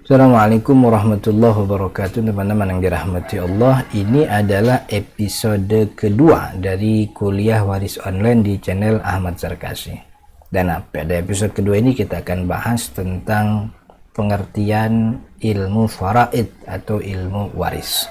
Assalamualaikum warahmatullahi wabarakatuh, teman-teman yang dirahmati Allah. Ini adalah episode kedua dari kuliah waris online di channel Ahmad Zarkasi. Dan pada episode kedua ini kita akan bahas tentang pengertian ilmu faraid atau ilmu waris.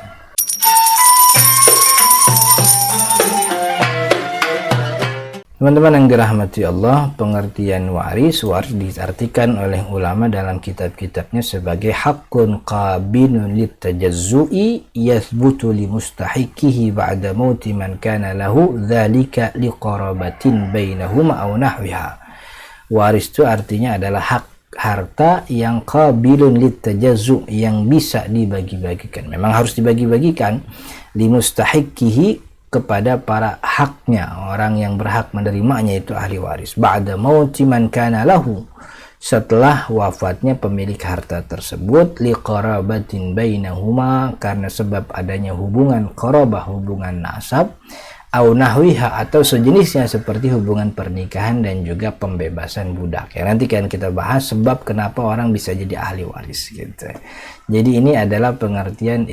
Teman-teman yang dirahmati Allah, pengertian waris diartikan oleh ulama dalam kitab-kitabnya sebagai haqqun qabilun litajazzu'i yathbutu li mustahiqihi ba'da mauti man kana lahu dzalika liqarabatin bainahuma aw nahwiha. Waris itu artinya adalah hak harta yang qabilun litajazzu', yang bisa dibagi-bagikan. Memang harus dibagi-bagikan li mustahiqihi, kepada para haknya, orang yang berhak menerimanya, itu ahli waris. Ba'da mauti man kana lahu, setelah wafatnya pemilik harta tersebut, liqarabatin bainahuma, karena sebab adanya hubungan qarabah, hubungan nasab, au nahwiha, atau sejenisnya seperti hubungan pernikahan dan juga pembebasan budak. Ya, nanti kan kita bahas sebab kenapa orang bisa jadi ahli waris gitu. Jadi ini adalah pengertian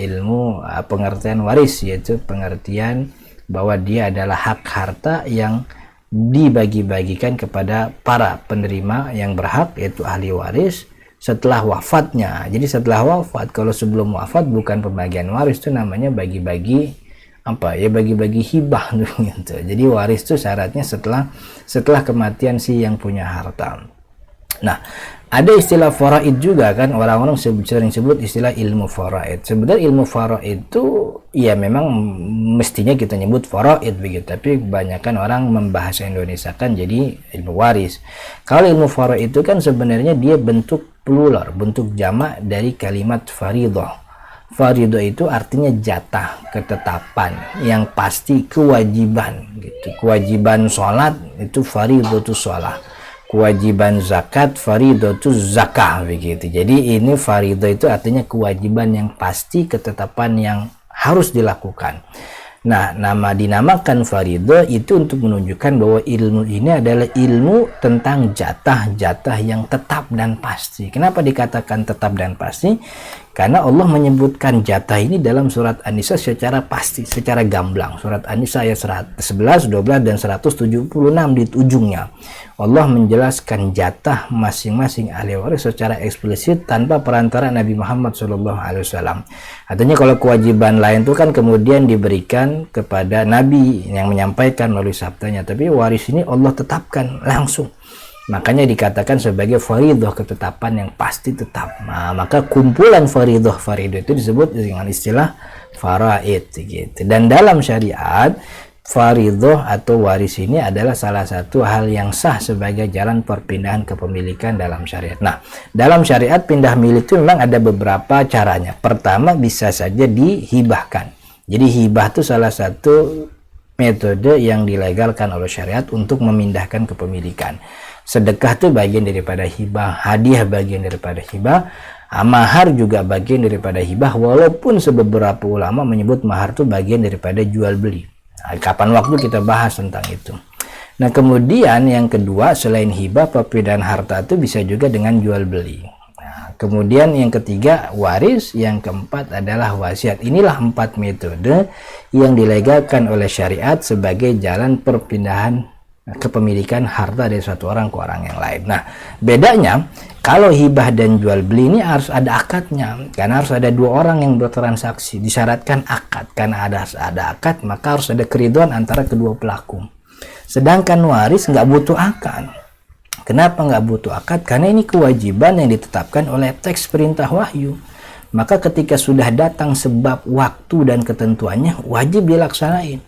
pengertian waris, yaitu pengertian bahwa dia adalah hak harta yang dibagi-bagikan kepada para penerima yang berhak, yaitu ahli waris, setelah wafatnya. Jadi setelah wafat, kalau sebelum wafat bukan pembagian waris, itu namanya bagi-bagi bagi-bagi hibah gitu. Jadi waris itu syaratnya setelah kematian si yang punya harta. Nah, ada istilah faraid juga kan, orang-orang sering sebut istilah ilmu faraid. Sebenarnya ilmu faraid itu ya memang mestinya kita nyebut faraid begitu, tapi kebanyakan orang membahasa Indonesia kan jadi ilmu waris. Kalau ilmu faraid itu kan sebenarnya dia bentuk plural, bentuk jamak dari kalimat faridah. Faridah itu artinya jatah, ketetapan, yang pasti, kewajiban gitu. Kewajiban sholat itu faridhatus sholat, kewajiban zakat faridhatus zakah begitu. Jadi ini faridah itu artinya kewajiban yang pasti, ketetapan yang harus dilakukan. Nah, dinamakan faridah itu untuk menunjukkan bahwa ilmu ini adalah ilmu tentang jatah-jatah yang tetap dan pasti. Kenapa dikatakan tetap dan pasti? Karena Allah menyebutkan jatah ini dalam surat An-Nisa secara pasti, secara gamblang. Surat An-Nisa ayat 11, 12, dan 176 di ujungnya. Allah menjelaskan jatah masing-masing ahli waris secara eksplisit tanpa perantara Nabi Muhammad SAW. Artinya kalau kewajiban lain itu kan kemudian diberikan kepada Nabi yang menyampaikan melalui sabdanya. Tapi waris ini Allah tetapkan langsung. Makanya dikatakan sebagai faridah, ketetapan yang pasti tetap. Nah, maka kumpulan faridah itu disebut dengan istilah faraid gitu. Dan dalam syariat, faridah atau waris ini adalah salah satu hal yang sah sebagai jalan perpindahan kepemilikan dalam syariat. Nah, dalam syariat pindah milik itu memang ada beberapa caranya. Pertama, bisa saja dihibahkan. Jadi hibah itu salah satu metode yang dilegalkan oleh syariat untuk memindahkan kepemilikan. Sedekah itu bagian daripada hibah, hadiah bagian daripada hibah, mahar juga bagian daripada hibah, walaupun beberapa ulama menyebut mahar itu bagian daripada jual beli. Nah, kapan waktu kita bahas tentang itu. Nah, kemudian yang kedua, selain hibah, perpindahan harta itu bisa juga dengan jual beli. Nah, kemudian yang ketiga waris, yang keempat adalah wasiat. Inilah 4 metode yang dilegalkan oleh syariat sebagai jalan perpindahan kepemilikan harta dari satu orang ke orang yang lain. Nah, bedanya kalau hibah dan jual beli ini harus ada akadnya, karena harus ada 2 orang yang bertransaksi, disyaratkan akad. Karena ada akad, maka harus ada keridhaan antara kedua pelaku. Sedangkan waris nggak butuh akad. Kenapa nggak butuh akad? Karena ini kewajiban yang ditetapkan oleh teks perintah wahyu. Maka ketika sudah datang sebab, waktu, dan ketentuannya, wajib dilaksanain.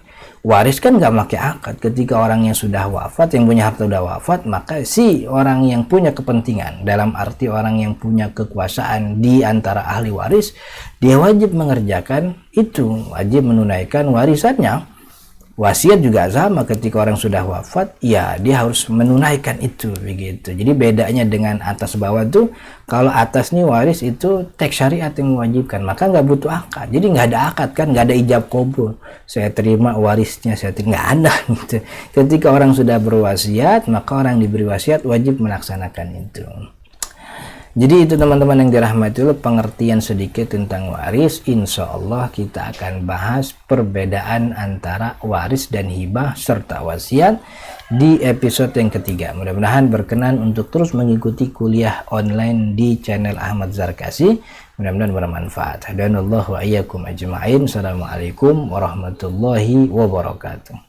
Waris kan nggak pakai akad. Ketika orang yang sudah wafat, yang punya harta sudah wafat, maka si orang yang punya kepentingan, dalam arti orang yang punya kekuasaan di antara ahli waris, dia wajib mengerjakan itu, wajib menunaikan warisannya. Wasiat juga sama, ketika orang sudah wafat, ya dia harus menunaikan itu begitu. Jadi bedanya dengan atas bawah tuh, kalau atas nih waris itu teks syariat yang mewajibkan, maka nggak butuh akad. Jadi nggak ada akad kan, nggak ada ijab kabul. Saya terima warisnya, saya terima, nggak ada gitu. Ketika orang sudah berwasiat, maka orang diberi wasiat wajib melaksanakan itu. Jadi itu teman-teman yang dirahmati Allah, pengertian sedikit tentang waris. Insya Allah kita akan bahas perbedaan antara waris dan hibah serta wasiat di episode yang ketiga. Mudah-mudahan berkenan untuk terus mengikuti kuliah online di channel Ahmad Zarkasi. Mudah-mudahan bermanfaat. Hadanallahu wa iyyakum ajma'in. Assalamualaikum warahmatullahi wabarakatuh.